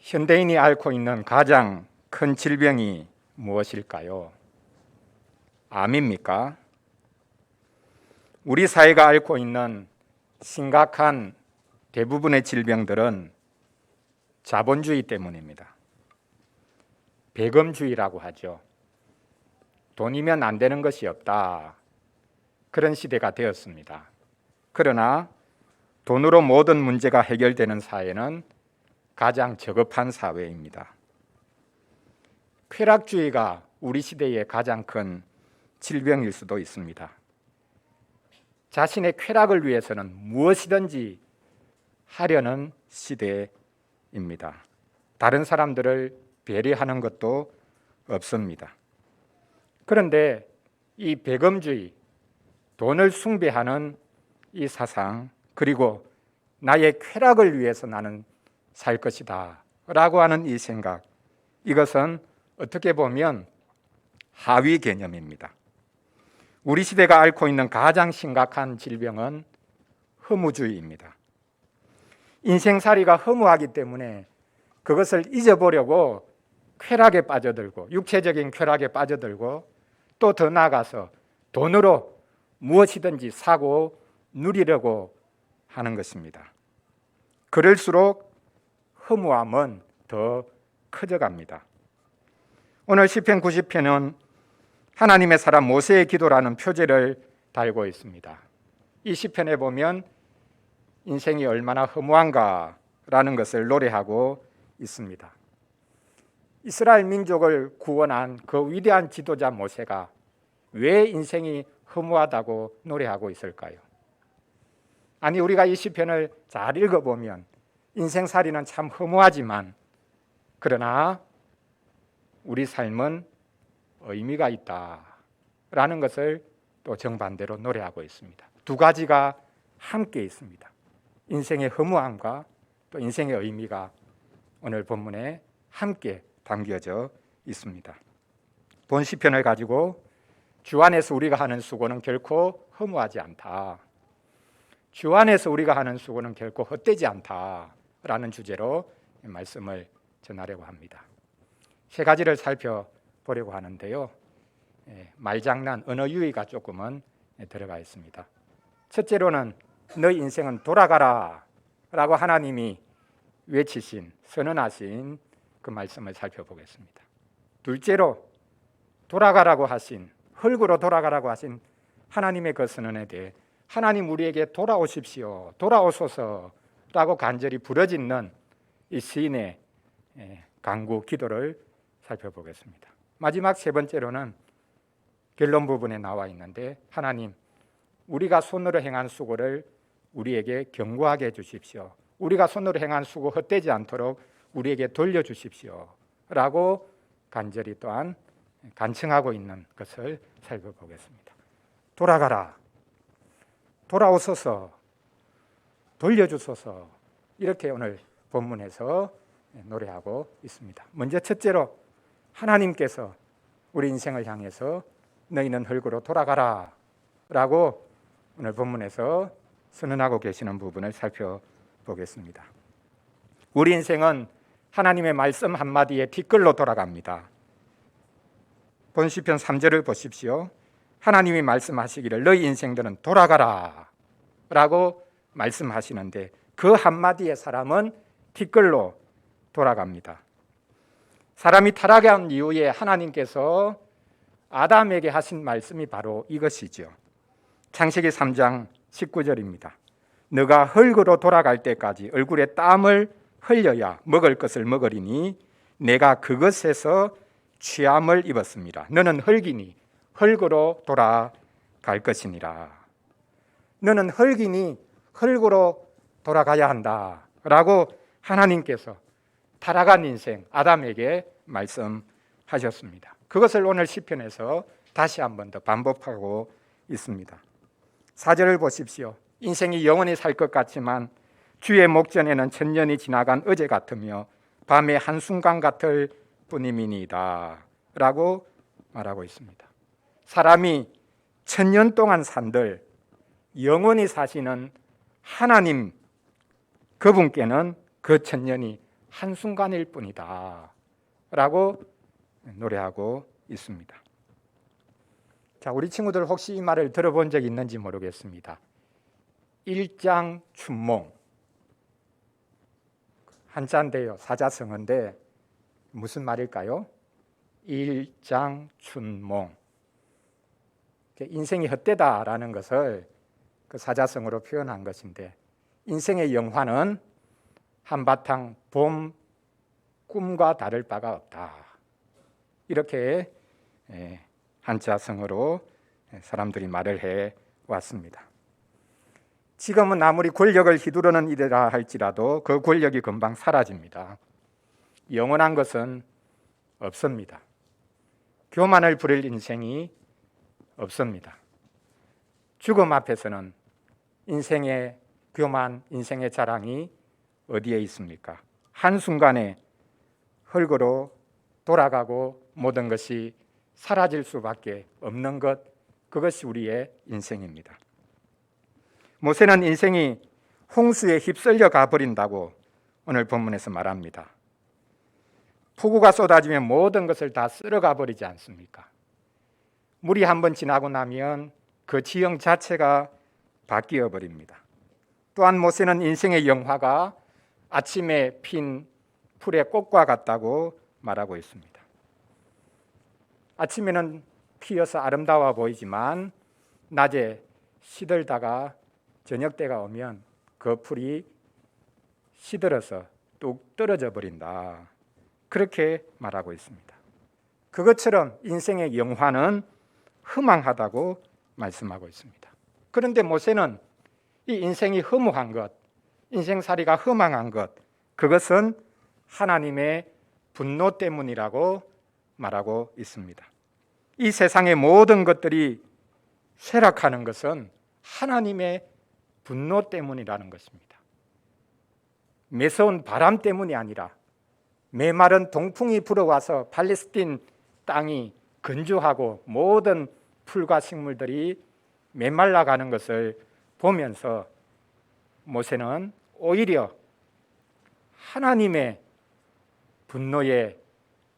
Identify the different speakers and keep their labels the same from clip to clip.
Speaker 1: 현대인이 앓고 있는 가장 큰 질병이 무엇일까요? 암입니까? 우리 사회가 앓고 있는 심각한 대부분의 질병들은 자본주의 때문입니다. 배금주의라고 하죠. 돈이면 안 되는 것이 없다. 그런 시대가 되었습니다. 그러나 돈으로 모든 문제가 해결되는 사회는 가장 저급한 사회입니다. 쾌락주의가 우리 시대의 가장 큰 질병일 수도 있습니다. 자신의 쾌락을 위해서는 무엇이든지 하려는 시대입니다. 다른 사람들을 배려하는 것도 없습니다. 그런데 이 배금주의, 돈을 숭배하는 이 사상, 그리고 나의 쾌락을 위해서 나는 살 것이다 라고 하는 이 생각, 이것은 어떻게 보면 하위 개념입니다. 우리 시대가 앓고 있는 가장 심각한 질병은 허무주의입니다. 인생살이가 허무하기 때문에 그것을 잊어보려고 쾌락에 빠져들고, 육체적인 쾌락에 빠져들고, 또 더 나아가서 돈으로 무엇이든지 사고 누리려고 하는 것입니다. 그럴수록 허무함은 더 커져갑니다. 오늘 시편 90편은 하나님의 사람 모세의 기도라는 표제를 달고 있습니다. 이 시편에 보면 인생이 얼마나 허무한가라는 것을 노래하고 있습니다. 이스라엘 민족을 구원한 그 위대한 지도자 모세가 왜 인생이 허무하다고 노래하고 있을까요? 아니, 우리가 이 시편을 잘 읽어보면 인생살이는 참 허무하지만, 그러나 우리 삶은 의미가 있다라는 것을 또 정반대로 노래하고 있습니다. 두 가지가 함께 있습니다. 인생의 허무함과 또 인생의 의미가 오늘 본문에 함께 담겨져 있습니다. 본 시편을 가지고 주 안에서 우리가 하는 수고는 결코 허무하지 않다, 주 안에서 우리가 하는 수고는 결코 헛되지 않다라는 주제로 말씀을 전하려고 합니다. 세 가지를 살펴보려고 하는데요, 말장난, 언어 유희가 조금은 들어가 있습니다. 첫째로는 너희 인생은 돌아가라 라고 하나님이 외치신, 선언하신 그 말씀을 살펴보겠습니다. 둘째로 돌아가라고 하신, 흙으로 돌아가라고 하신 하나님의 그 선언에 대해 하나님 우리에게 돌아오십시오, 돌아오소서라고 간절히 부르짖는 이 시인의 간구, 기도를 살펴보겠습니다. 마지막 세 번째로는 결론 부분에 나와 있는데, 하나님 우리가 손으로 행한 수고를 우리에게 경고하게 해주십시오, 우리가 손으로 행한 수고 헛되지 않도록 우리에게 돌려주십시오 라고 간절히 또한 간청하고 있는 것을 살펴보겠습니다. 돌아가라, 돌아오소서, 돌려주소서, 이렇게 오늘 본문에서 노래하고 있습니다. 먼저 첫째로 하나님께서 우리 인생을 향해서 너희는 흙으로 돌아가라 라고 오늘 본문에서 선언하고 계시는 부분을 살펴보겠습니다. 우리 인생은 하나님의 말씀 한마디에 티끌로 돌아갑니다. 본 시편 3절을 보십시오. 하나님이 말씀하시기를 너희 인생들은 돌아가라 라고 말씀하시는데, 그 한마디의 사람은 티끌로 돌아갑니다. 사람이 타락한 이후에 하나님께서 아담에게 하신 말씀이 바로 이것이죠. 창세기 3장 19절입니다. 너가 흙으로 돌아갈 때까지 얼굴에 땀을 흘려야 먹을 것을 먹으리니 내가 그것에서 취함을 입었습니다. 너는 흙이니 흙으로 돌아갈 것이니라. 너는 흙이니 흙으로 돌아가야 한다라고 하나님께서 타락한 인생 아담에게 말씀하셨습니다. 그것을 오늘 시편에서 다시 한 번 더 반복하고 있습니다. 4절을 보십시오. 인생이 영원히 살 것 같지만 주의 목전에는 천년이 지나간 어제 같으며 밤의 한순간 같을 뿐임이니이다 라고 말하고 있습니다. 사람이 천년 동안 산들 영원히 사시는 하나님, 그분께는 그 천년이 한순간일 뿐이다 라고 노래하고 있습니다. 자, 우리 친구들 혹시 이 말을 들어본 적 있는지 모르겠습니다. 일장춘몽, 한자인데요, 사자성어인데 무슨 말일까요? 일장춘몽, 인생이 헛되다라는 것을 그 사자성어로 표현한 것인데, 인생의 영화는 한바탕 봄 꿈과 다를 바가 없다, 이렇게 한자성어로 사람들이 말을 해 왔습니다. 지금은 아무리 권력을 휘두르는 이래라 할지라도 그 권력이 금방 사라집니다. 영원한 것은 없습니다. 교만을 부릴 인생이 없습니다. 죽음 앞에서는 인생의 교만, 인생의 자랑이 어디에 있습니까? 한순간에 흙으로 돌아가고 모든 것이 사라질 수밖에 없는 것, 그것이 우리의 인생입니다. 모세는 인생이 홍수에 휩쓸려 가버린다고 오늘 본문에서 말합니다. 폭우가 쏟아지면 모든 것을 다 쓸어가 버리지 않습니까? 물이 한번 지나고 나면 그 지형 자체가 바뀌어 버립니다. 또한 모세는 인생의 영화가 아침에 핀 풀의 꽃과 같다고 말하고 있습니다. 아침에는 피어서 아름다워 보이지만 낮에 시들다가 저녁 때가 오면 그 풀이 시들어서 뚝 떨어져 버린다, 그렇게 말하고 있습니다. 그것처럼 인생의 영화는 허망하다고 말씀하고 있습니다. 그런데 모세는 이 인생이 허무한 것, 인생살이가 허망한 것, 그것은 하나님의 분노 때문이라고 말하고 있습니다. 이 세상의 모든 것들이 쇠락하는 것은 하나님의 분노 때문이라는 것입니다. 매서운 바람 때문이 아니라 메마른 동풍이 불어와서 팔레스틴 땅이 건조하고 모든 풀과 식물들이 메말라가는 것을 보면서 모세는 오히려 하나님의 분노의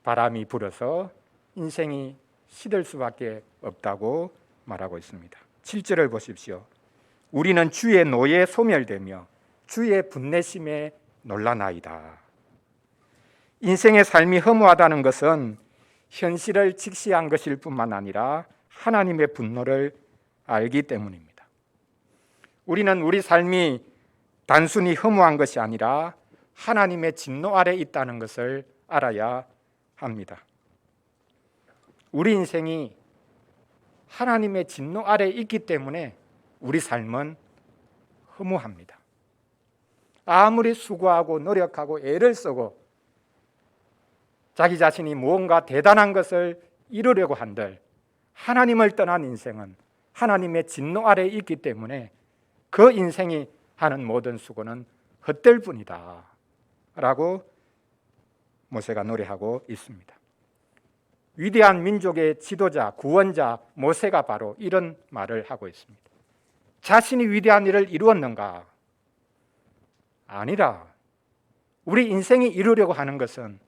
Speaker 1: 바람이 불어서 인생이 시들 수밖에 없다고 말하고 있습니다. 7절을 보십시오. 우리는 주의 노에 소멸되며 주의 분내심에 놀라나이다. 인생의 삶이 허무하다는 것은 현실을 직시한 것일 뿐만 아니라 하나님의 분노를 알기 때문입니다. 우리는 우리 삶이 단순히 허무한 것이 아니라 하나님의 진노 아래 있다는 것을 알아야 합니다. 우리 인생이 하나님의 진노 아래 있기 때문에 우리 삶은 허무합니다. 아무리 수고하고 노력하고 애를 쓰고 자기 자신이 무언가 대단한 것을 이루려고 한들 하나님을 떠난 인생은 하나님의 진노 아래에 있기 때문에 그 인생이 하는 모든 수고는 헛될 뿐이다 라고 모세가 노래하고 있습니다. 위대한 민족의 지도자, 구원자 모세가 바로 이런 말을 하고 있습니다. 자신이 위대한 일을 이루었는가? 아니라 우리 인생이 이루려고 하는 것은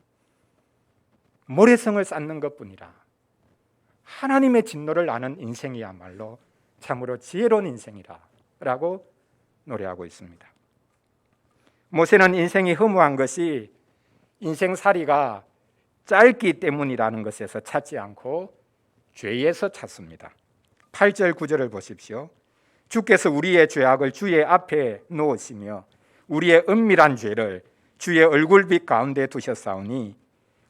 Speaker 1: 모래성을 쌓는 것뿐이라 하나님의 진노를 아는 인생이야말로 참으로 지혜로운 인생이라 라고 노래하고 있습니다. 모세는 인생이 허무한 것이 인생살이가 짧기 때문이라는 것에서 찾지 않고 죄에서 찾습니다. 8절 9절을 보십시오. 주께서 우리의 죄악을 주의 앞에 놓으시며 우리의 은밀한 죄를 주의 얼굴빛 가운데 두셨사오니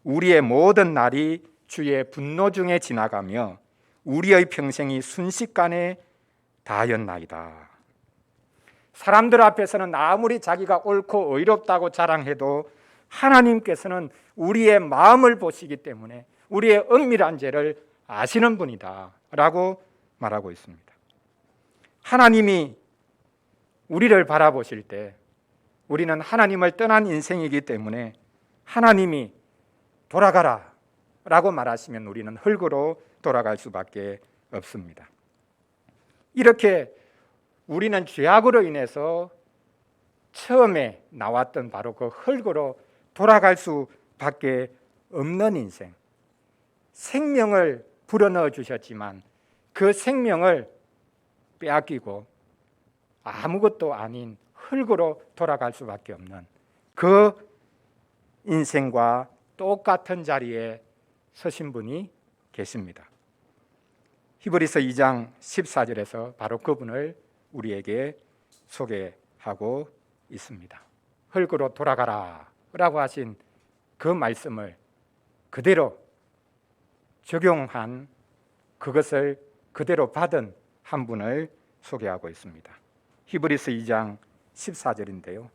Speaker 1: 우리의 모든 날이 주의 분노 중에 지나가며 우리의 평생이 순식간에 다하였나이다. 사람들 앞에서는 아무리 자기가 옳고 의롭다고 자랑해도 하나님께서는 우리의 마음을 보시기 때문에 우리의 은밀한 죄를 아시는 분이다 라고 말하고 있습니다. 하나님이 우리를 바라보실 때 우리는 하나님을 떠난 인생이기 때문에 하나님이 돌아가라 라고 말하시면 우리는 흙으로 돌아갈 수밖에 없습니다. 이렇게 우리는 죄악으로 인해서 처음에 나왔던 바로 그 흙으로 돌아갈 수밖에 없는 인생, 생명을 불어넣어 주셨지만 그 생명을 빼앗기고 아무것도 아닌 흙으로 돌아갈 수밖에 없는 그 인생과 똑같은 자리에 서신 분이 계십니다. 히브리서 2장 14절에서 바로 그분을 우리에게 소개하고 있습니다. 흙으로 돌아가라 라고 하신 그 말씀을 그대로 적용한, 그것을 그대로 받은 한 분을 소개하고 있습니다. 히브리서 2장 14절인데요.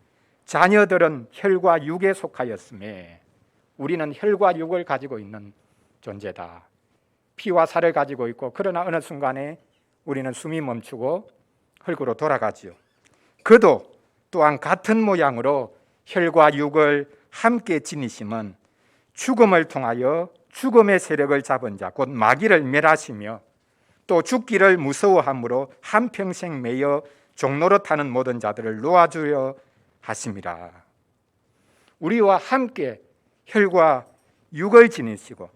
Speaker 1: 자녀들은 혈과 육에 속하였음에, 우리는 혈과 육을 가지고 있는 존재다. 피와 살을 가지고 있고, 그러나 어느 순간에 우리는 숨이 멈추고 흙으로 돌아가지요. 그도 또한 같은 모양으로 혈과 육을 함께 지니심은 죽음을 통하여 죽음의 세력을 잡은 자, 곧 마귀를 멸하시며 또 죽기를 무서워함으로 한평생 매여 종로로 타는 모든 자들을 놓아주려 하심이라. 우리와 함께 혈과 육을 지니시고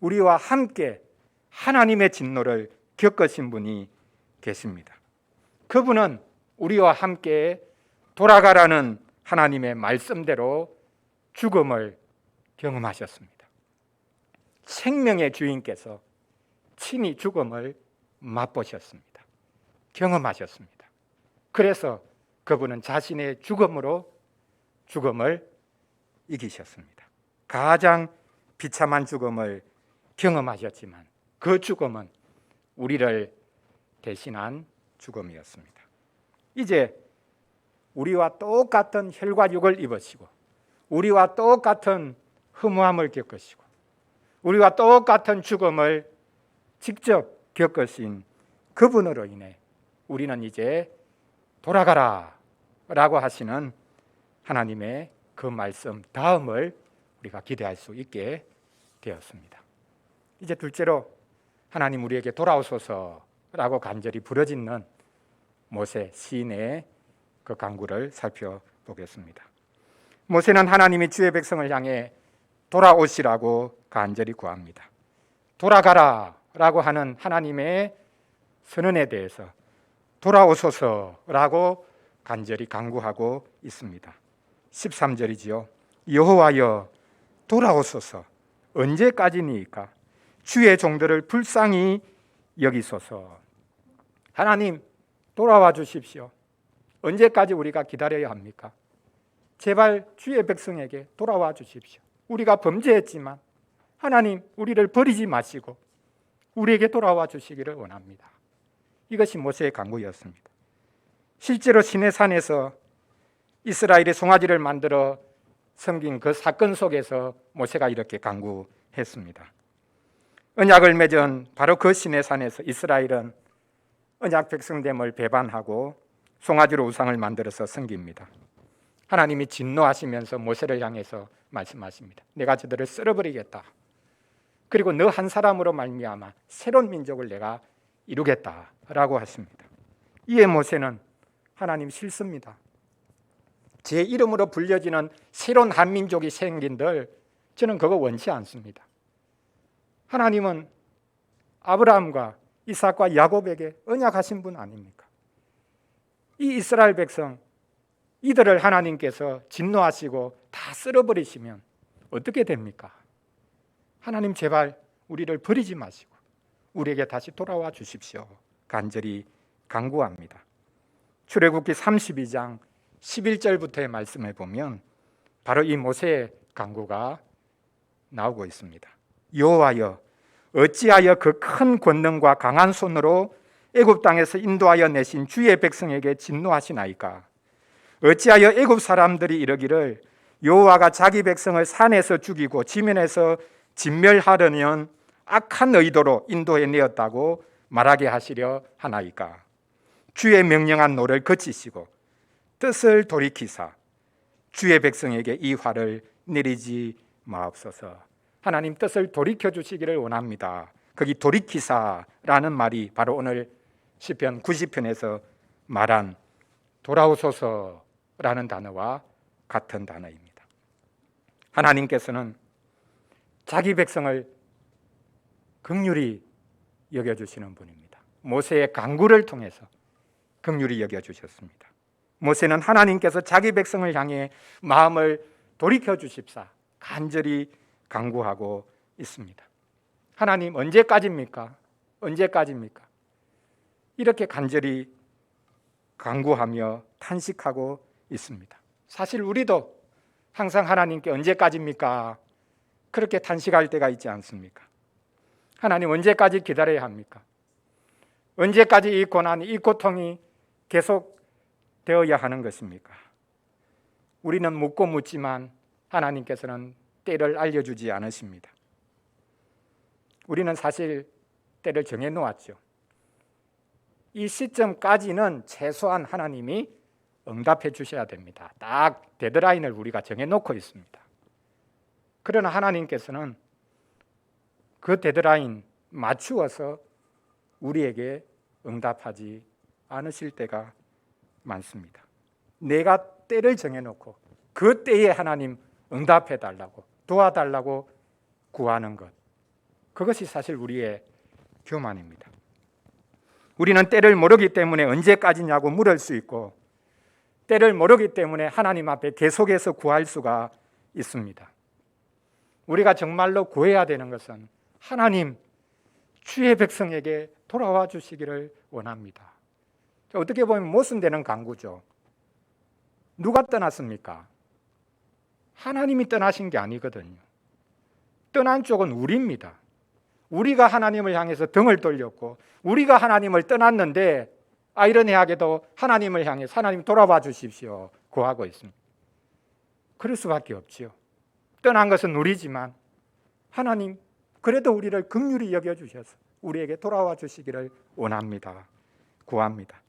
Speaker 1: 우리와 함께 하나님의 진노를 겪으신 분이 계십니다. 그분은 우리와 함께 돌아가라는 하나님의 말씀대로 죽음을 경험하셨습니다. 생명의 주인께서 친히 죽음을 맛보셨습니다. 경험하셨습니다. 그래서 그분은 자신의 죽음으로 죽음을 이기셨습니다. 가장 비참한 죽음을 경험하셨지만 그 죽음은 우리를 대신한 죽음이었습니다. 이제 우리와 똑같은 혈과 육을 입으시고 우리와 똑같은 허무함을 겪으시고 우리와 똑같은 죽음을 직접 겪으신 그분으로 인해 우리는 이제 돌아가라 라고 하시는 하나님의 그 말씀 다음을 우리가 기대할 수 있게 되었습니다. 이제 둘째로 하나님 우리에게 돌아오소서라고 간절히 부르짖는 모세 시인의 그 간구를 살펴보겠습니다. 모세는 하나님이 주의 백성을 향해 돌아오시라고 간절히 구합니다. 돌아가라 라고 하는 하나님의 선언에 대해서 돌아오소서라고 간절히 간구하고 있습니다. 13절이지요. 여호와여 돌아오소서, 언제까지니까 주의 종들을 불쌍히 여기소서. 하나님 돌아와 주십시오. 언제까지 우리가 기다려야 합니까? 제발 주의 백성에게 돌아와 주십시오. 우리가 범죄했지만 하나님 우리를 버리지 마시고 우리에게 돌아와 주시기를 원합니다. 이것이 모세의 간구였습니다. 실제로 시내산에서 이스라엘이 송아지를 만들어 섬긴 그 사건 속에서 모세가 이렇게 간구했습니다. 언약을 맺은 바로 그 시내산에서 이스라엘은 언약 백성됨을 배반하고 송아지로 우상을 만들어서 섬깁니다. 하나님이 진노하시면서 모세를 향해서 말씀하십니다. 내가 저들을 쓸어버리겠다. 그리고 너 한 사람으로 말미암아 새로운 민족을 내가 이루겠다라고 하십니다. 이에 모세는 하나님 싫습니다. 제 이름으로 불려지는 새로운 한민족이 생긴들 저는 그거 원치 않습니다. 하나님은 아브라함과 이삭과 야곱에게 언약하신 분 아닙니까? 이 이스라엘 백성 이들을 하나님께서 진노하시고 다 쓸어버리시면 어떻게 됩니까? 하나님 제발 우리를 버리지 마시고 우리에게 다시 돌아와 주십시오. 간절히 간구합니다. 출애굽기 32장 11절부터의 말씀을 보면 바로 이 모세의 간구가 나오고 있습니다. 여호와여 어찌하여 그 큰 권능과 강한 손으로 애굽 땅에서 인도하여 내신 주의 백성에게 진노하시나이까? 어찌하여 애굽 사람들이 이러기를 여호와가 자기 백성을 산에서 죽이고 지면에서 진멸하려는 악한 의도로 인도해 내었다고 말하게 하시려 하나이까? 주의 명령한 노를 거치시고 뜻을 돌이키사 주의 백성에게 이 화를 내리지 마옵소서. 하나님 뜻을 돌이켜 주시기를 원합니다. 거기 돌이키사라는 말이 바로 오늘 시편 90편에서 말한 돌아오소서라는 단어와 같은 단어입니다. 하나님께서는 자기 백성을 긍휼히 여겨주시는 분입니다. 모세의 간구를 통해서 긍휼히 여겨주셨습니다. 모세는 하나님께서 자기 백성을 향해 마음을 돌이켜 주십사 간절히 간구하고 있습니다. 하나님 언제까지입니까? 언제까지입니까? 이렇게 간절히 간구하며 탄식하고 있습니다. 사실 우리도 항상 하나님께 언제까지입니까? 그렇게 탄식할 때가 있지 않습니까? 하나님 언제까지 기다려야 합니까? 언제까지 이 고난, 이 고통이 계속 되어야 하는 것입니까? 우리는 묻고 묻지만 하나님께서는 때를 알려주지 않으십니다. 우리는 사실 때를 정해놓았죠. 이 시점까지는 최소한 하나님이 응답해 주셔야 됩니다. 딱 데드라인을 우리가 정해놓고 있습니다. 그러나 하나님께서는 그 데드라인 맞추어서 우리에게 응답하지 않으실 때가 많습니다. 내가 때를 정해놓고 그 때에 하나님 응답해 달라고 도와달라고 구하는 것, 그것이 사실 우리의 교만입니다. 우리는 때를 모르기 때문에 언제까지냐고 물을 수 있고 때를 모르기 때문에 하나님 앞에 계속해서 구할 수가 있습니다. 우리가 정말로 구해야 되는 것은 하나님 주의 백성에게 돌아와 주시기를 원합니다. 어떻게 보면 모순되는 간구죠. 누가 떠났습니까? 하나님이 떠나신 게 아니거든요. 떠난 쪽은 우리입니다. 우리가 하나님을 향해서 등을 돌렸고 우리가 하나님을 떠났는데 아이러니하게도 하나님을 향해서 하나님 돌아봐 주십시오 구하고 있습니다. 그럴 수밖에 없지요. 떠난 것은 우리지만 하나님 그래도 우리를 긍휼히 여겨주셔서 우리에게 돌아와 주시기를 원합니다. 구합니다.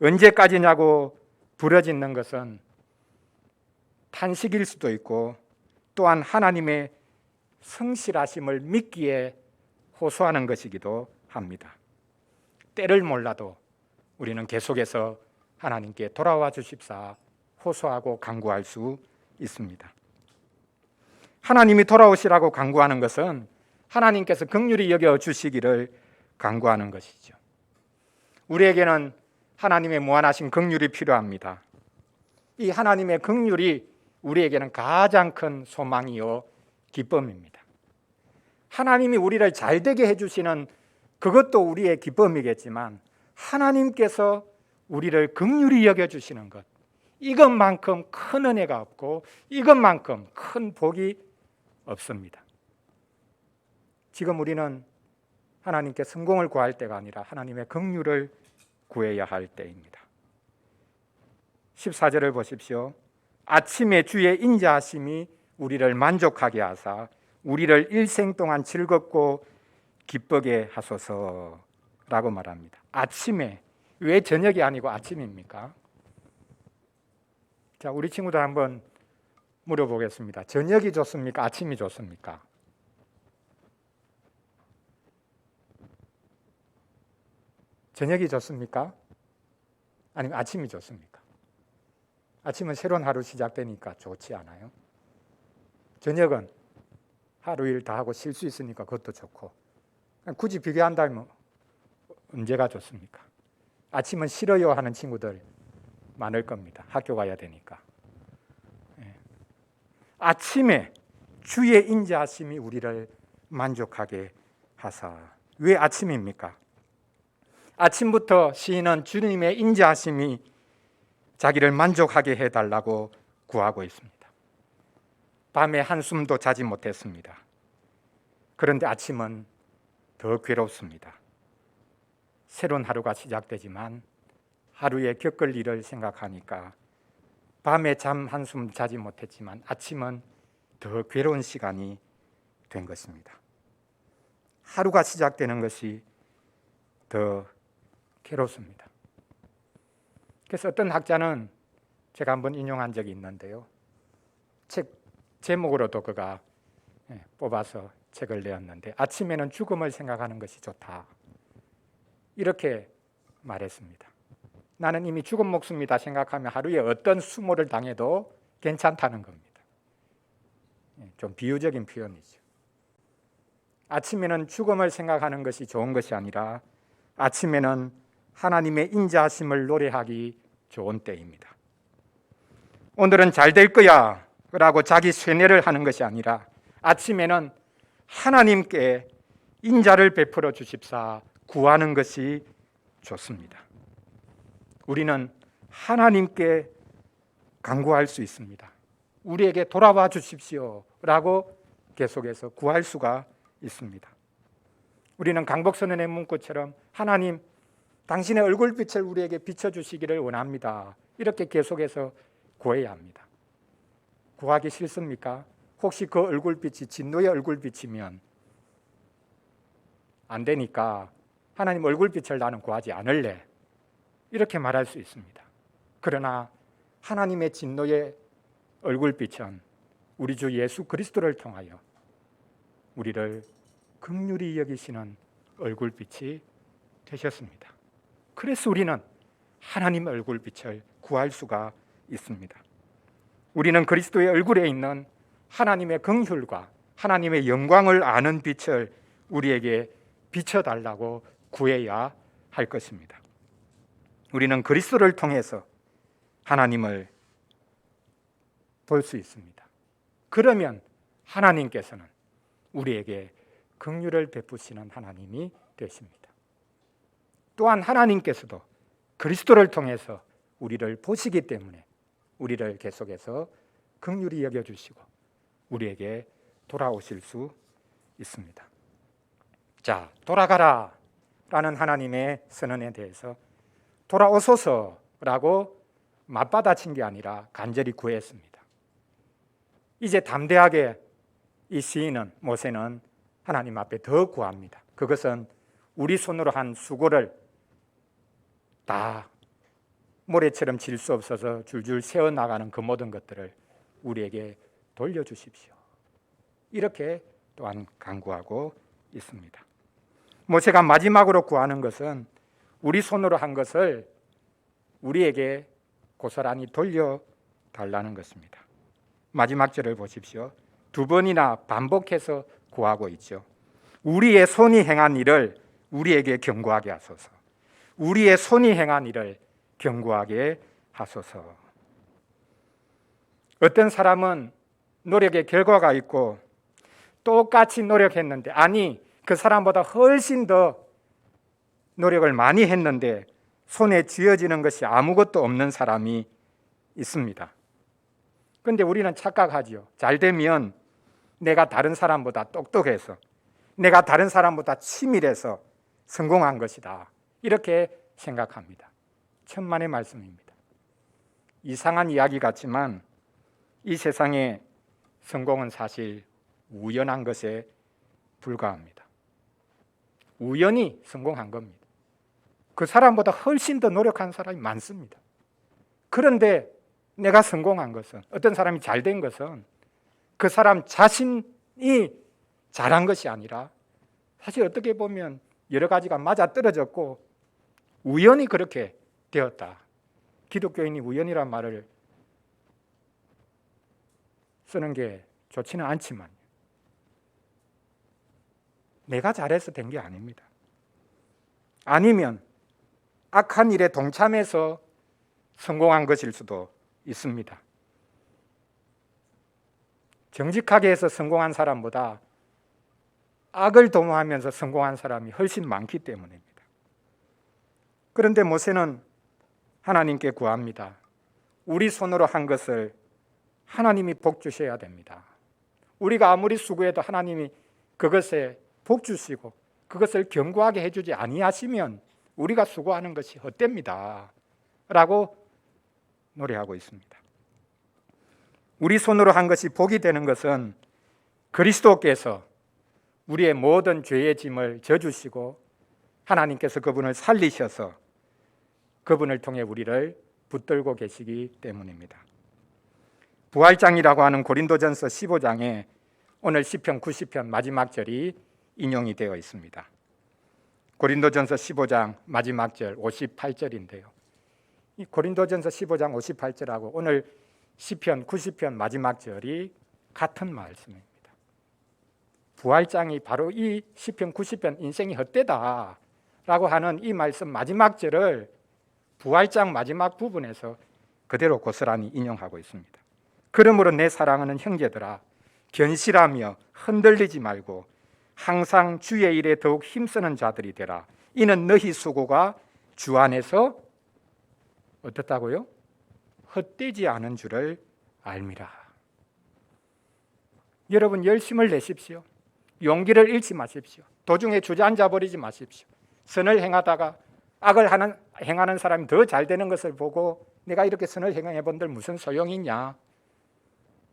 Speaker 1: 언제까지냐고 부르짖는 것은 탄식일 수도 있고 또한 하나님의 성실하심을 믿기에 호소하는 것이기도 합니다. 때를 몰라도 우리는 계속해서 하나님께 돌아와 주십사 호소하고 간구할 수 있습니다. 하나님이 돌아오시라고 간구하는 것은 하나님께서 긍휼히 여겨 주시기를 간구하는 것이죠. 우리에게는 하나님의 무한하신 긍휼이 필요합니다. 이 하나님의 긍휼이 우리에게는 가장 큰 소망이요 기쁨입니다. 하나님이 우리를 잘되게 해주시는 그것도 우리의 기쁨이겠지만 하나님께서 우리를 긍휼히 여겨주시는 것, 이것만큼 큰 은혜가 없고 이것만큼 큰 복이 없습니다. 지금 우리는 하나님께 성공을 구할 때가 아니라 하나님의 긍휼을 구해야 할 때입니다. 14절을 보십시오. 아침에 주의 인자하심이 우리를 만족하게 하사 우리를 일생 동안 즐겁고 기쁘게 하소서라고 말합니다. 아침에, 왜 저녁이 아니고 아침입니까? 자, 우리 친구들 한번 물어보겠습니다. 저녁이 좋습니까? 아침이 좋습니까? 저녁이 좋습니까? 아니면 아침이 좋습니까? 아침은 새로운 하루 시작되니까 좋지 않아요? 저녁은 하루 일 다 하고 쉴 수 있으니까 그것도 좋고, 굳이 비교한다면 언제가 좋습니까? 아침은 싫어요 하는 친구들 많을 겁니다. 학교 가야 되니까. 아침에 주의 인자하심이 우리를 만족하게 하사. 왜 아침입니까? 아침부터 시인은 주님의 인자하심이 자기를 만족하게 해달라고 구하고 있습니다. 밤에 한숨도 자지 못했습니다. 그런데 아침은 더 괴롭습니다. 새로운 하루가 시작되지만 하루에 겪을 일을 생각하니까 밤에 잠 한숨 자지 못했지만 아침은 더 괴로운 시간이 된 것입니다. 하루가 시작되는 것이 더 괴롭습니다. 그래서 어떤 학자는 제가 한번 인용한 적이 있는데요. 책 제목으로도 그가 뽑아서 책을 내었는데 아침에는 죽음을 생각하는 것이 좋다. 이렇게 말했습니다. 나는 이미 죽은 목숨이다 생각하면 하루에 어떤 수모를 당해도 괜찮다는 겁니다. 좀 비유적인 표현이죠. 아침에는 죽음을 생각하는 것이 좋은 것이 아니라 아침에는 하나님의 인자하심을 노래하기 좋은 때입니다. 오늘은 잘 될 거야 라고 자기 쇠뇌를 하는 것이 아니라 아침에는 하나님께 인자를 베풀어 주십사 구하는 것이 좋습니다. 우리는 하나님께 간구할 수 있습니다. 우리에게 돌아와 주십시오 라고 계속해서 구할 수가 있습니다. 우리는 강복선언의 문구처럼 하나님 당신의 얼굴빛을 우리에게 비춰주시기를 원합니다. 이렇게 계속해서 구해야 합니다. 구하기 싫습니까? 혹시 그 얼굴빛이 진노의 얼굴빛이면 안 되니까 하나님 얼굴빛을 나는 구하지 않을래 이렇게 말할 수 있습니다. 그러나 하나님의 진노의 얼굴빛은 우리 주 예수 그리스도를 통하여 우리를 긍휼히 여기시는 얼굴빛이 되셨습니다. 그래서 우리는 하나님의 얼굴빛을 구할 수가 있습니다. 우리는 그리스도의 얼굴에 있는 하나님의 긍휼과 하나님의 영광을 아는 빛을 우리에게 비춰달라고 구해야 할 것입니다. 우리는 그리스도를 통해서 하나님을 볼 수 있습니다. 그러면 하나님께서는 우리에게 긍휼을 베푸시는 하나님이 되십니다. 또한 하나님께서도 그리스도를 통해서 우리를 보시기 때문에 우리를 계속해서 긍휼히 여겨주시고 우리에게 돌아오실 수 있습니다. 자, 돌아가라 라는 하나님의 선언에 대해서 돌아오소서라고 맞받아친 게 아니라 간절히 구했습니다. 이제 담대하게 이 시인은 모세는 하나님 앞에 더 구합니다. 그것은 우리 손으로 한 수고를 다 모래처럼 질 수 없어서 줄줄 세어나가는 그 모든 것들을 우리에게 돌려주십시오. 이렇게 또한 간구하고 있습니다. 모세가 마지막으로 구하는 것은 우리 손으로 한 것을 우리에게 고스란히 돌려달라는 것입니다. 마지막 절을 보십시오. 두 번이나 반복해서 구하고 있죠. 우리의 손이 행한 일을 우리에게 경고하게 하소서. 우리의 손이 행한 일을 경고하게 하소서. 어떤 사람은 노력의 결과가 있고 똑같이 노력했는데 아니 그 사람보다 훨씬 더 노력을 많이 했는데 손에 쥐어지는 것이 아무것도 없는 사람이 있습니다. 그런데 우리는 착각하지요. 잘 되면 내가 다른 사람보다 똑똑해서 내가 다른 사람보다 치밀해서 성공한 것이다. 이렇게 생각합니다. 천만의 말씀입니다. 이상한 이야기 같지만 이 세상에 성공은 사실 우연한 것에 불과합니다. 우연히 성공한 겁니다. 그 사람보다 훨씬 더 노력한 사람이 많습니다. 그런데 내가 성공한 것은 어떤 사람이 잘된 것은 그 사람 자신이 잘한 것이 아니라 사실 어떻게 보면 여러 가지가 맞아떨어졌고 우연히 그렇게 되었다. 기독교인이 우연이란 말을 쓰는 게 좋지는 않지만 내가 잘해서 된 게 아닙니다. 아니면 악한 일에 동참해서 성공한 것일 수도 있습니다. 정직하게 해서 성공한 사람보다 악을 도모하면서 성공한 사람이 훨씬 많기 때문입니다. 그런데 모세는 하나님께 구합니다. 우리 손으로 한 것을 하나님이 복 주셔야 됩니다. 우리가 아무리 수고해도 하나님이 그것에 복 주시고 그것을 견고하게 해주지 아니하시면 우리가 수고하는 것이 헛됩니다. 라고 노래하고 있습니다. 우리 손으로 한 것이 복이 되는 것은 그리스도께서 우리의 모든 죄의 짐을 져주시고 하나님께서 그분을 살리셔서 그분을 통해 우리를 붙들고 계시기 때문입니다. 부활장이라고 하는 고린도전서 15장에 오늘 시편 90편 마지막 절이 인용이 되어 있습니다. 고린도전서 15장 마지막 절 58절인데요. 이 고린도전서 15장 58절하고 오늘 시편 90편 마지막 절이 같은 말씀입니다. 부활장이 바로 이 시편 90편 인생이 헛되다 라고 하는 이 말씀 마지막 절을 부활장 마지막 부분에서 그대로 고스란히 인용하고 있습니다. 그러므로 내 사랑하는 형제들아, 견실하며 흔들리지 말고 항상 주의 일에 더욱 힘쓰는 자들이 되라. 이는 너희 수고가 주 안에서 어떻다고요? 헛되지 않은 줄을 알미라. 여러분 열심을 내십시오. 용기를 잃지 마십시오. 도중에 주저앉아 버리지 마십시오. 선을 행하다가 악을 행하는 사람이 더 잘 되는 것을 보고 내가 이렇게 선을 행해 본들 무슨 소용이 있냐?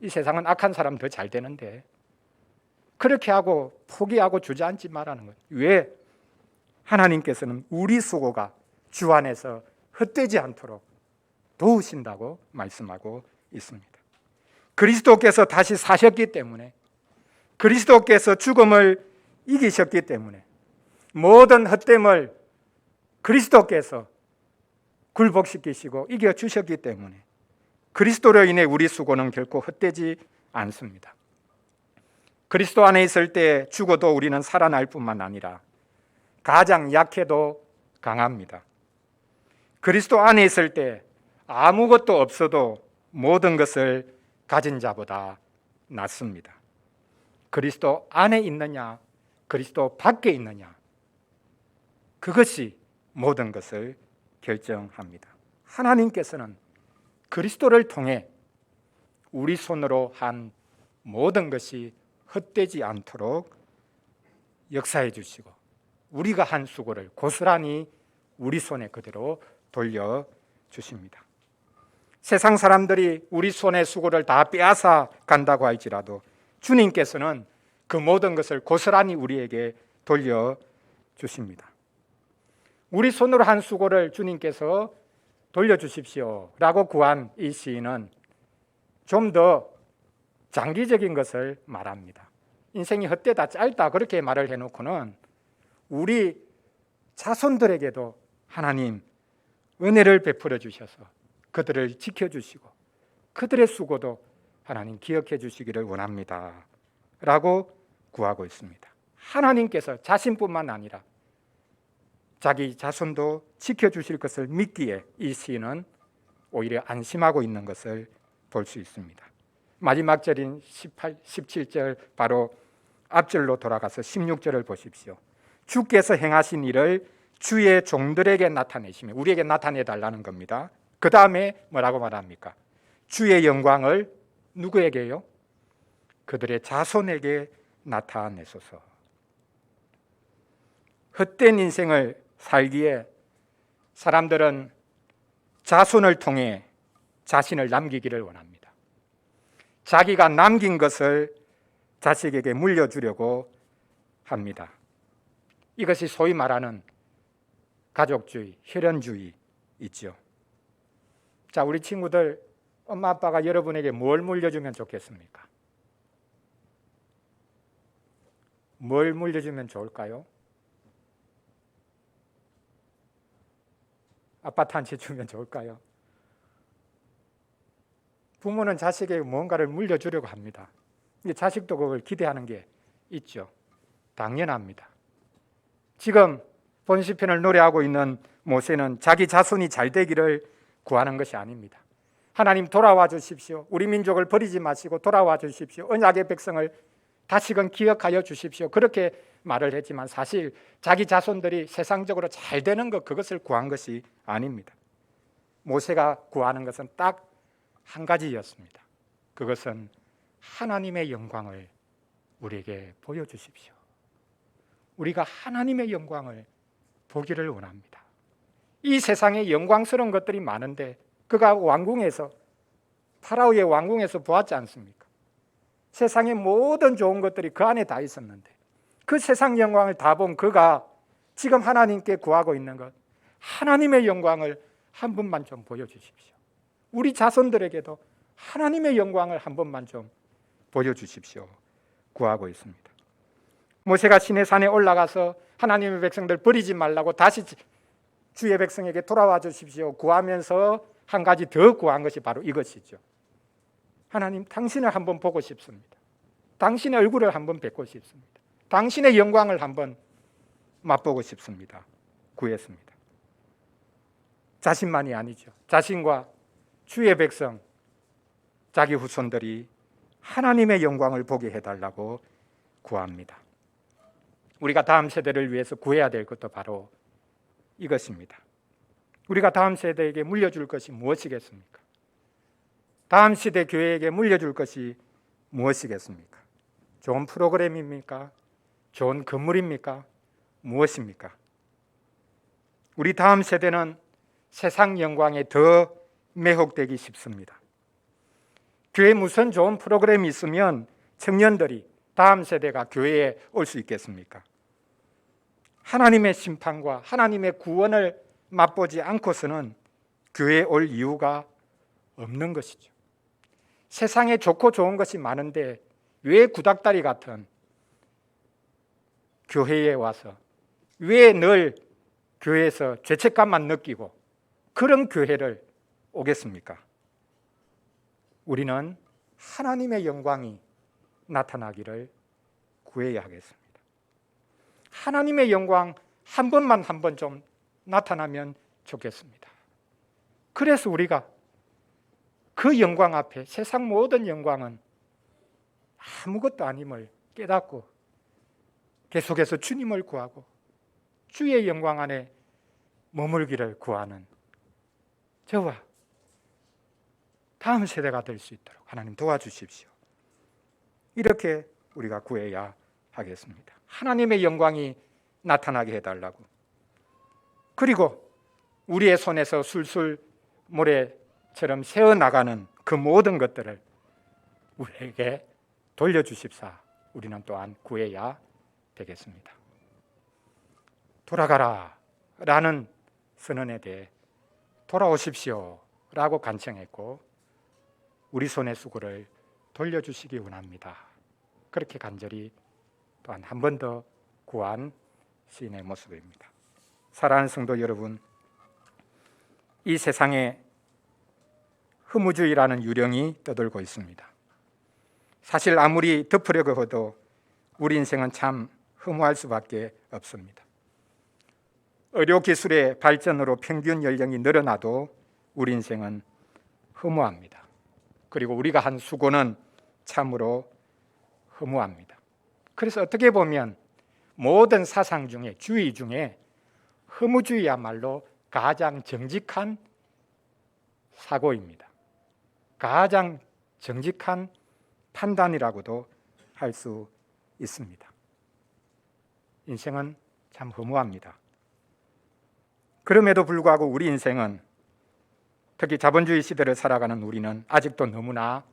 Speaker 1: 이 세상은 악한 사람 더 잘 되는데, 그렇게 하고 포기하고 주저앉지 말라는 거예요. 왜? 하나님께서는 우리 수고가 주 안에서 헛되지 않도록 도우신다고 말씀하고 있습니다. 그리스도께서 다시 사셨기 때문에, 그리스도께서 죽음을 이기셨기 때문에, 모든 헛됨을 그리스도께서 굴복시키시고 이겨주셨기 때문에 그리스도로 인해 우리 수고는 결코 헛되지 않습니다. 그리스도 안에 있을 때 죽어도 우리는 살아날 뿐만 아니라 가장 약해도 강합니다. 그리스도 안에 있을 때 아무것도 없어도 모든 것을 가진 자보다 낫습니다. 그리스도 안에 있느냐, 그리스도 밖에 있느냐, 그것이 모든 것을 결정합니다. 하나님께서는 그리스도를 통해 우리 손으로 한 모든 것이 헛되지 않도록 역사해 주시고 우리가 한 수고를 고스란히 우리 손에 그대로 돌려주십니다. 세상 사람들이 우리 손의 수고를 다 빼앗아 간다고 할지라도 주님께서는 그 모든 것을 고스란히 우리에게 돌려주십니다. 우리 손으로 한 수고를 주님께서 돌려주십시오 라고 구한 이 시인은 좀 더 장기적인 것을 말합니다. 인생이 헛되다, 짧다 그렇게 말을 해놓고는 우리 자손들에게도 하나님 은혜를 베풀어 주셔서 그들을 지켜주시고 그들의 수고도 하나님 기억해 주시기를 원합니다 라고 구하고 있습니다. 하나님께서 자신뿐만 아니라 자기 자손도 지켜주실 것을 믿기에 이 시인은 오히려 안심하고 있는 것을 볼 수 있습니다. 마지막 절인 17절 바로 앞절로 돌아가서 16절을 보십시오. 주께서 행하신 일을 주의 종들에게 나타내시며, 우리에게 나타내 달라는 겁니다. 그 다음에 뭐라고 말합니까? 주의 영광을 누구에게요? 그들의 자손에게 나타내소서. 헛된 인생을 살기에 사람들은 자손을 통해 자신을 남기기를 원합니다. 자기가 남긴 것을 자식에게 물려주려고 합니다. 이것이 소위 말하는 가족주의, 혈연주의 있죠. 자, 우리 친구들, 엄마 아빠가 여러분에게 뭘 물려주면 좋겠습니까? 뭘 물려주면 좋을까요? 아파트 한 채 주면 좋을까요? 부모는 자식에게 뭔가를 물려주려고 합니다. 자식도 그걸 기대하는 게 있죠. 당연합니다. 지금 본 시편을 노래하고 있는 모세는 자기 자손이 잘 되기를 구하는 것이 아닙니다. 하나님 돌아와 주십시오. 우리 민족을 버리지 마시고 돌아와 주십시오. 언약의 백성을 다시금 기억하여 주십시오. 그렇게 말을 했지만 사실 자기 자손들이 세상적으로 잘 되는 것, 그것을 구한 것이 아닙니다. 모세가 구하는 것은 딱 한 가지였습니다. 그것은 하나님의 영광을 우리에게 보여주십시오. 우리가 하나님의 영광을 보기를 원합니다. 이 세상에 영광스러운 것들이 많은데 그가 왕궁에서, 파라오의 왕궁에서 보았지 않습니까? 세상의 모든 좋은 것들이 그 안에 다 있었는데 그 세상 영광을 다 본 그가 지금 하나님께 구하고 있는 것, 하나님의 영광을 한 번만 좀 보여주십시오. 우리 자손들에게도 하나님의 영광을 한 번만 좀 보여주십시오 구하고 있습니다. 모세가 시내산에 올라가서 하나님의 백성들 버리지 말라고 다시 주의 백성에게 돌아와 주십시오 구하면서 한 가지 더 구한 것이 바로 이것이죠. 하나님, 당신을 한번 보고 싶습니다. 당신의 얼굴을 한번 뵙고 싶습니다. 당신의 영광을 한번 맛보고 싶습니다. 구했습니다. 자신만이 아니죠. 자신과 주의 백성, 자기 후손들이 하나님의 영광을 보게 해달라고 구합니다. 우리가 다음 세대를 위해서 구해야 될 것도 바로 이것입니다. 우리가 다음 세대에게 물려줄 것이 무엇이겠습니까? 다음 시대 교회에게 물려줄 것이 무엇이겠습니까? 좋은 프로그램입니까? 좋은 건물입니까? 무엇입니까? 우리 다음 세대는 세상 영광에 더 매혹되기 쉽습니다. 교회에 무슨 좋은 프로그램이 있으면 청년들이, 다음 세대가 교회에 올 수 있겠습니까? 하나님의 심판과 하나님의 구원을 맛보지 않고서는 교회에 올 이유가 없는 것이죠. 세상에 좋고 좋은 것이 많은데 왜 구닥다리 같은 교회에 와서, 왜 늘 교회에서 죄책감만 느끼고 그런 교회를 오겠습니까? 우리는 하나님의 영광이 나타나기를 구해야 하겠습니다. 하나님의 영광 한 번만 한 번 좀 나타나면 좋겠습니다. 그래서 우리가 그 영광 앞에 세상 모든 영광은 아무것도 아님을 깨닫고 계속해서 주님을 구하고 주의 영광 안에 머물기를 구하는 저와 다음 세대가 될 수 있도록 하나님 도와주십시오. 이렇게 우리가 구해야 하겠습니다. 하나님의 영광이 나타나게 해달라고. 그리고 우리의 손에서 술술 모래처럼 새어나가는 그 모든 것들을 우리에게 돌려주십사 우리는 또한 구해야 되겠습니다. 돌아가라 라는 선언에 대해 돌아오십시오 라고 간청했고, 우리 손의 수고를 돌려주시기 원합니다. 그렇게 간절히 또한 한 번 더 구한 시인의 모습입니다. 사랑하는 성도 여러분, 이 세상에 허무주의라는 유령이 떠돌고 있습니다. 사실 아무리 덮으려고 해도 우리 인생은 참 허무할 수밖에 없습니다. 의료기술의 발전으로 평균 연령이 늘어나도 우리 인생은 허무합니다. 그리고 우리가 한 수고는 참으로 허무합니다. 그래서 어떻게 보면 모든 사상 중에, 주의 중에 허무주의야말로 가장 정직한 사고입니다. 가장 정직한 판단이라고도 할 수 있습니다. 인생은 참 허무합니다. 그럼에도 불구하고 우리 인생은, 특히 자본주의 시대를 살아가는 우리는 아직도 너무나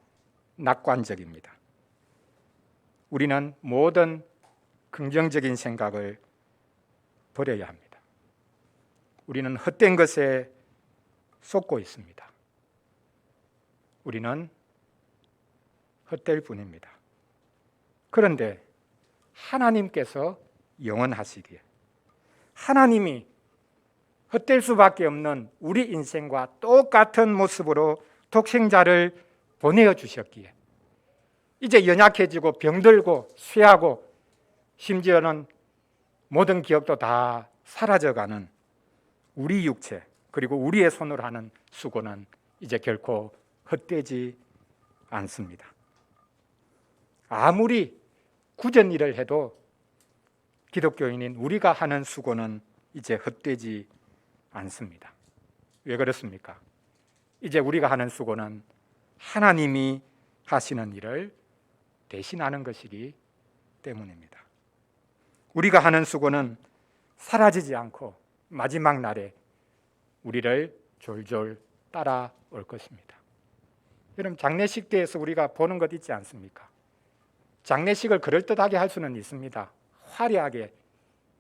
Speaker 1: 낙관적입니다. 우리는 모든 긍정적인 생각을 버려야 합니다. 우리는 헛된 것에 쏟고 있습니다. 우리는 헛될 뿐입니다. 그런데 하나님께서 영원하시기에, 하나님이 헛될 수밖에 없는 우리 인생과 똑같은 모습으로 독생자를 보내어 주셨기에 이제 연약해지고 병들고 쇠하고 심지어는 모든 기억도 다 사라져가는 우리 육체, 그리고 우리의 손으로 하는 수고는 이제 결코 헛되지 않습니다. 아무리 굳은 일을 해도 기독교인인 우리가 하는 수고는 이제 헛되지 않습니다. 왜 그렇습니까? 이제 우리가 하는 수고는 하나님이 하시는 일을 대신하는 것이기 때문입니다. 우리가 하는 수고는 사라지지 않고 마지막 날에 우리를 졸졸 따라올 것입니다. 여러분, 장례식 때에서 우리가 보는 것 있지 않습니까? 장례식을 그럴듯하게 할 수는 있습니다. 화려하게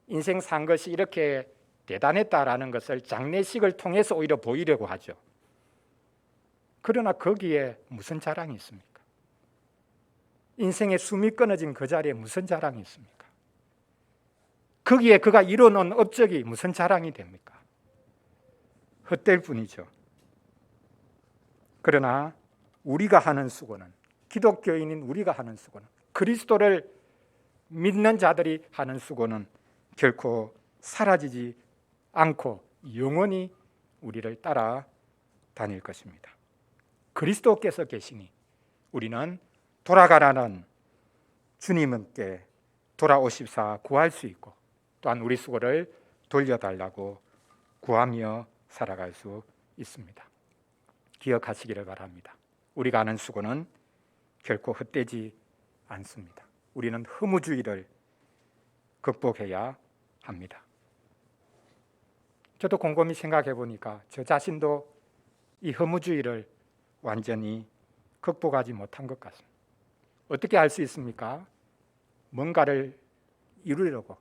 Speaker 1: 인생 산 것이 이렇게 대단했다라는 것을 장례식을 통해서 오히려 보이려고 하죠. 그러나 거기에 무슨 자랑이 있습니까? 인생의 숨이 끊어진 그 자리에 무슨 자랑이 있습니까? 거기에 그가 이뤄놓은 업적이 무슨 자랑이 됩니까? 헛될 뿐이죠. 그러나 우리가 하는 수고는, 기독교인인 우리가 하는 수고는 그리스도를 믿는 자들이 하는 수고는 결코 사라지지 않고 영원히 우리를 따라 다닐 것입니다. 그리스도께서 계시니 우리는 돌아가라는 주님께 돌아오십사 구할 수 있고, 또한 우리 수고를 돌려달라고 구하며 살아갈 수 있습니다. 기억하시기를 바랍니다. 우리가 하는 수고는 결코 헛되지 않습니다. 우리는 허무주의를 극복해야 합니다. 저도 곰곰이 생각해 보니까 저 자신도 이 허무주의를 완전히 극복하지 못한 것 같습니다. 어떻게 할 수 있습니까? 뭔가를 이루려고,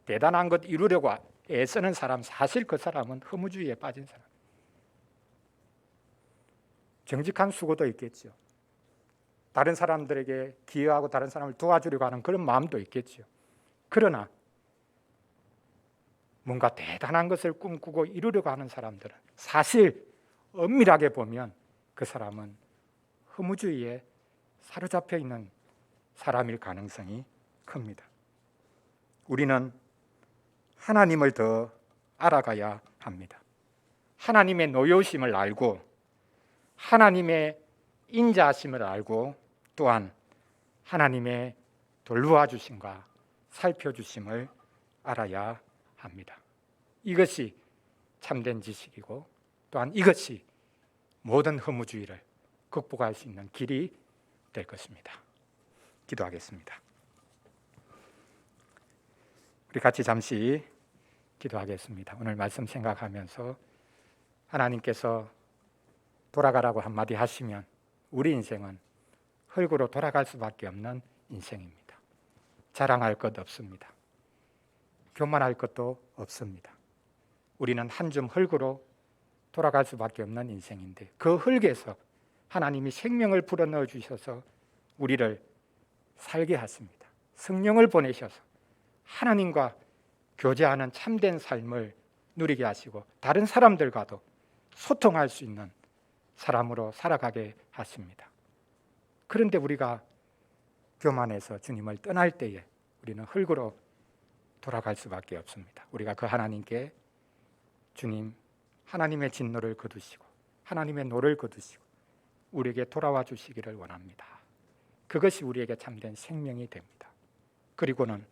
Speaker 1: 대단한 것 이루려고 애쓰는 사람, 사실 그 사람은 허무주의에 빠진 사람. 정직한 수고도 있겠죠. 다른 사람들에게 기여하고 다른 사람을 도와주려고 하는 그런 마음도 있겠죠. 그러나 뭔가 대단한 것을 꿈꾸고 이루려고 하는 사람들은 사실 엄밀하게 보면 그 사람은 허무주의에 사로잡혀 있는 사람일 가능성이 큽니다. 우리는 하나님을 더 알아가야 합니다. 하나님의 노여우심을 알고 하나님의 인자하심을 알고 또한 하나님의 돌보아주심과 살펴주심을 알아야 합니다. 이것이 참된 지식이고 또한 이것이 모든 허무주의를 극복할 수 있는 길이 될 것입니다. 기도하겠습니다. 우리 같이 잠시 기도하겠습니다. 오늘 말씀 생각하면서 하나님께서 돌아가라고 한마디 하시면 우리 인생은 흙으로 돌아갈 수밖에 없는 인생입니다. 자랑할 것 없습니다. 교만할 것도 없습니다. 우리는 한 줌 흙으로 돌아갈 수밖에 없는 인생인데 그 흙에서 하나님이 생명을 불어넣어 주셔서 우리를 살게 하십니다. 성령을 보내셔서 하나님과 교제하는 참된 삶을 누리게 하시고 다른 사람들과도 소통할 수 있는 사람으로 살아가게 하십니다. 그런데 우리가 교만해서 주님을 떠날 때에 우리는 흙으로 돌아갈 수밖에 없습니다. 우리가 그 하나님께 주님, 하나님의 진노를 거두시고 하나님의 노를 거두시고 우리에게 돌아와 주시기를 원합니다. 그것이 우리에게 참된 생명이 됩니다. 그리고는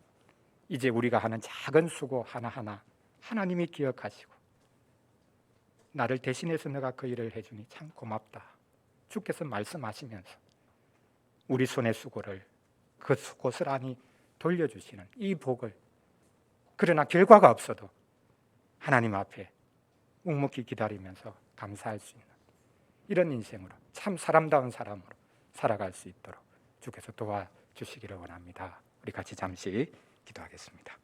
Speaker 1: 이제 우리가 하는 작은 수고 하나하나 하나님이 기억하시고 나를 대신해서 너가 그 일을 해주니 참 고맙다. 주께서 말씀하시면서 우리 손의 수고를 그 고스란히 돌려주시는 이 복을, 그러나 결과가 없어도 하나님 앞에 묵묵히 기다리면서 감사할 수 있는 이런 인생으로 참 사람다운 사람으로 살아갈 수 있도록 주께서 도와주시기를 원합니다. 우리 같이 잠시 기도하겠습니다.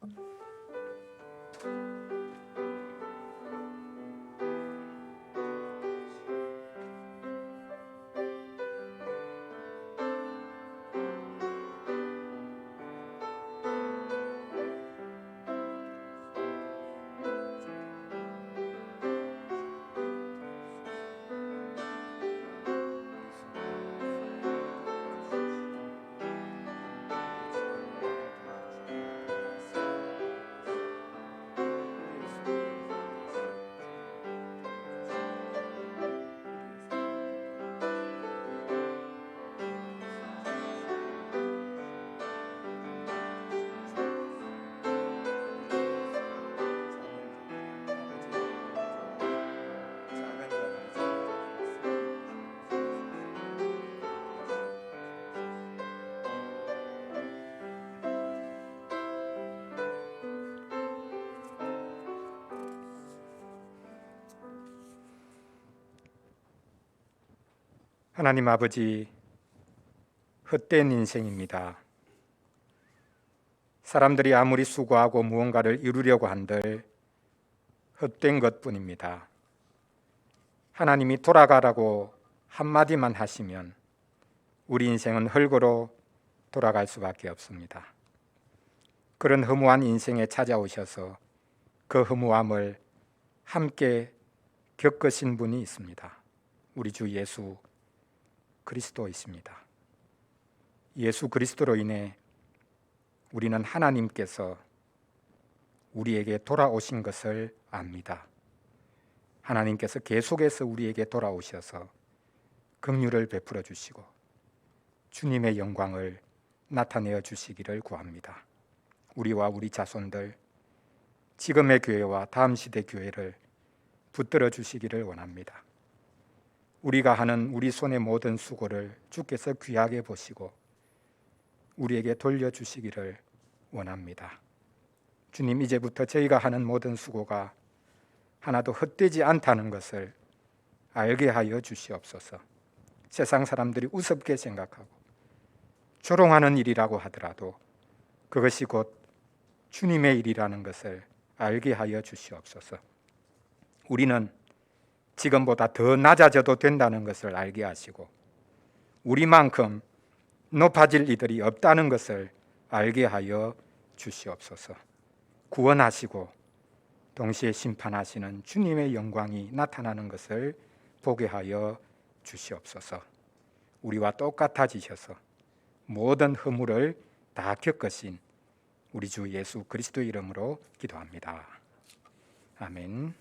Speaker 1: 하나님 아버지, 헛된 인생입니다. 사람들이 아무리 수고하고 무언가를 이루려고 한들 헛된 것뿐입니다. 하나님이 돌아가라고 한마디만 하시면 우리 인생은 흙으로 돌아갈 수밖에 없습니다. 그런 허무한 인생에 찾아오셔서 그 허무함을 함께 겪으신 분이 있습니다. 우리 주 예수 그리스도이십니다. 예수 그리스도로 인해 우리는 하나님께서 우리에게 돌아오신 것을 압니다. 하나님께서 계속해서 우리에게 돌아오셔서 긍휼을 베풀어 주시고 주님의 영광을 나타내어 주시기를 구합니다. 우리와 우리 자손들, 지금의 교회와 다음 시대 교회를 붙들어 주시기를 원합니다. 우리가 하는 우리 손의 모든 수고를 주께서 귀하게 보시고 우리에게 돌려주시기를 원합니다. 주님, 이제부터 저희가 하는 모든 수고가 하나도 헛되지 않다는 것을 알게 하여 주시옵소서. 세상 사람들이 우습게 생각하고 조롱하는 일이라고 하더라도 그것이 곧 주님의 일이라는 것을 알게 하여 주시옵소서. 우리는 지금보다 더 낮아져도 된다는 것을 알게 하시고 우리만큼 높아질 이들이 없다는 것을 알게 하여 주시옵소서. 구원하시고 동시에 심판하시는 주님의 영광이 나타나는 것을 보게 하여 주시옵소서. 우리와 똑같아지셔서 모든 허물을 다 겪으신 우리 주 예수 그리스도 이름으로 기도합니다. 아멘.